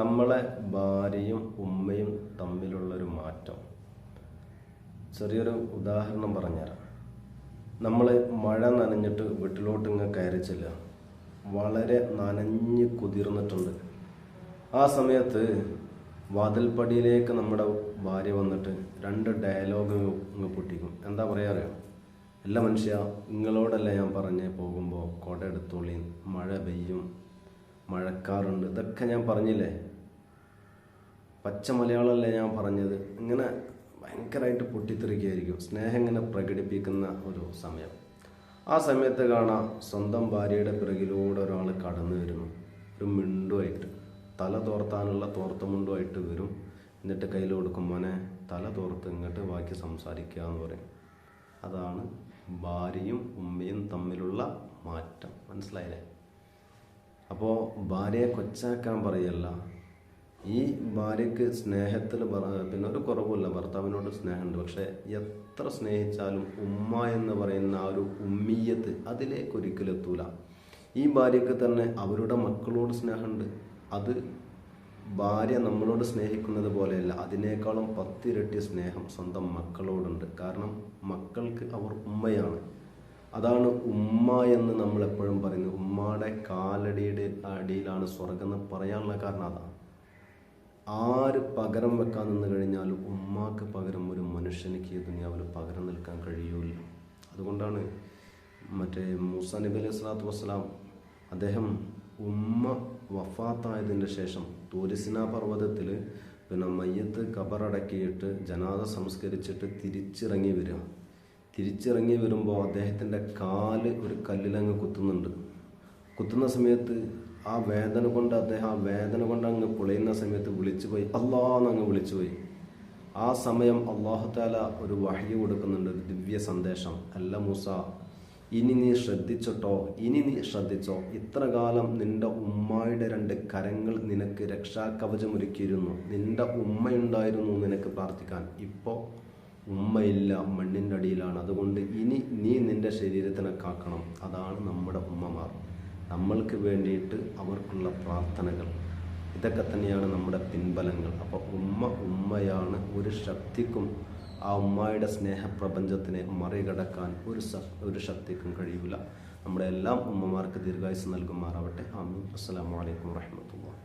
നമ്മളെ ഭാര്യയും ഉമ്മയും തമ്മിലുള്ളൊരു മാറ്റം. ചെറിയൊരു ഉദാഹരണം പറഞ്ഞുതരാം. നമ്മൾ മഴ നനഞ്ഞിട്ട് വീട്ടിലോട്ട് ഇങ്ങനെ കയറി ചെല്ലുക. വളരെ നനഞ്ഞ് കുതിർന്നിട്ടുണ്ട്. ആ സമയത്ത് വാതിൽപ്പടിയിലേക്ക് നമ്മുടെ ഭാര്യ വന്നിട്ട് 2 ഡയലോഗ് ഇങ്ങ് പൊട്ടിക്കും. എന്താ പറയാറ്? എല്ലാ മനുഷ്യ, നിങ്ങളോടല്ല ഞാൻ പറഞ്ഞേ പോകുമ്പോൾ കുട എടുത്തോളീൻ, മഴ പെയ്യും, മഴക്കാറുണ്ട്, ഇതൊക്കെ ഞാൻ പറഞ്ഞില്ലേ, പച്ച മലയാളമല്ലേ ഞാൻ പറഞ്ഞത്. ഇങ്ങനെ ഭയങ്കരമായിട്ട് പൊട്ടിത്തെറിക്കുകയായിരിക്കും. സ്നേഹം ഇങ്ങനെ പ്രകടിപ്പിക്കുന്ന ഒരു സമയം. ആ സമയത്ത് കാണാം സ്വന്തം ഭാര്യയുടെ പിറകിലൂടെ ഒരാൾ കടന്നു വരുന്നു. ഒരു മിണ്ടുമായിട്ട്, തല തോർത്താനുള്ള തോർത്തുമുണ്ടുമായിട്ട് വരും. എന്നിട്ട് കയ്യിൽ കൊടുക്കും, മോനെ തല തോർത്ത് ഇങ്ങോട്ട് ബാക്കി സംസാരിക്കുക എന്ന് പറയും. അതാണ് ഭാര്യയും ഉമ്മയും തമ്മിലുള്ള മാറ്റം. മനസ്സിലായില്ലേ? അപ്പോൾ ഭാര്യയെ കൊച്ചാക്കാൻ പറയല്ല. ഈ ഭാര്യയ്ക്ക് സ്നേഹത്തിൽ പിന്നെ ഒരു കുറവുമില്ല, ഭർത്താവിനോട് സ്നേഹമുണ്ട്. പക്ഷെ എത്ര സ്നേഹിച്ചാലും ഉമ്മ എന്ന് പറയുന്ന ആ ഒരു ഉമ്മീയത്ത് അതിലേക്ക് ഒരിക്കലും എത്തൂല. ഈ ഭാര്യയ്ക്ക് തന്നെ അവരുടെ മക്കളോട് സ്നേഹമുണ്ട്. അത് ഭാര്യ നമ്മളോട് സ്നേഹിക്കുന്നത് പോലെയല്ല, അതിനേക്കാളും 10 ഇരട്ടി സ്നേഹം സ്വന്തം മക്കളോടുണ്ട്. കാരണം മക്കൾക്ക് അവർ ഉമ്മയാണ്. അതാണ് ഉമ്മ എന്ന് നമ്മൾ എപ്പോഴും പറയുന്നത്. ഉമ്മയുടെ കാലടിയുടെ അടിയിലാണ് സ്വർഗം എന്ന് പറയാനുള്ള കാരണം അതാണ്. ആര് പകരം വെക്കാൻ നിന്ന് കഴിഞ്ഞാലും ഉമ്മാക്ക് പകരം ഒരു മനുഷ്യനിക്ക് ഈ ദുനിയാവിൽ പകരം നിൽക്കാൻ കഴിയൂല. അതുകൊണ്ടാണ് മൂസാ നബി അലൈഹി സ്വലാത്തു വസ്സലാം അദ്ദേഹം ഉമ്മ വഫാത്തായതിൻ്റെ ശേഷം തൂരിസിന പർവ്വതത്തിൽ മയ്യത്ത് കബറടക്കിയിട്ട് ജനാദ സംസ്കരിച്ചിട്ട് തിരിച്ചിറങ്ങി വരുമ്പോൾ അദ്ദേഹത്തിൻ്റെ കാല് ഒരു കല്ലിലങ്ങ് കുത്തുന്നുണ്ട്. കുത്തുന്ന സമയത്ത് ആ വേദന കൊണ്ട് അങ്ങ് പൊളയുന്ന സമയത്ത് വിളിച്ചുപോയി, അല്ലാഹ് അങ്ങ് വിളിച്ചുപോയി. ആ സമയം അല്ലാഹു തആല ഒരു വഹ്യ് കൊടുക്കുന്നുണ്ട്, ഒരു ദിവ്യ സന്ദേശം. അല്ല മൂസ, ഇനി നീ ശ്രദ്ധിച്ചോ, ഇത്ര കാലം നിന്റെ ഉമ്മായുടെ 2 കരങ്ങൾ നിനക്ക് രക്ഷാകവചമൊരുക്കിയിരുന്നു. നിന്റെ ഉമ്മയുണ്ടായിരുന്നു നിനക്ക് പ്രാർത്ഥിക്കാൻ. ഇപ്പോൾ ഉമ്മയില്ല, മണ്ണിൻ്റെ അടിയിലാണ്. അതുകൊണ്ട് ഇനി നീ നിന്റെ ശരീരത്തിനെ കാക്കണം. അതാണ് നമ്മുടെ ഉമ്മമാർ, നമ്മൾക്ക് വേണ്ടിയിട്ട് അവർക്കുള്ള പ്രാർത്ഥനകൾ. ഇതൊക്കെ തന്നെയാണ് നമ്മുടെ പിൻബലങ്ങൾ. അപ്പോൾ ഉമ്മയാണ്. ഒരു ശക്തിക്കും ആ ഉമ്മയുടെ സ്നേഹപ്രപഞ്ചത്തിനെ മറികടക്കാൻ ഒരു ശക്തിക്കും കഴിയില്ല. നമ്മുടെ എല്ലാം ഉമ്മമാർക്ക് ദീർഘായുസ്സ് നൽകുമാറാവട്ടെ. ആമീൻ. അസ്സലാമു അലൈക്കും വറഹ്മത്തുള്ളാഹി.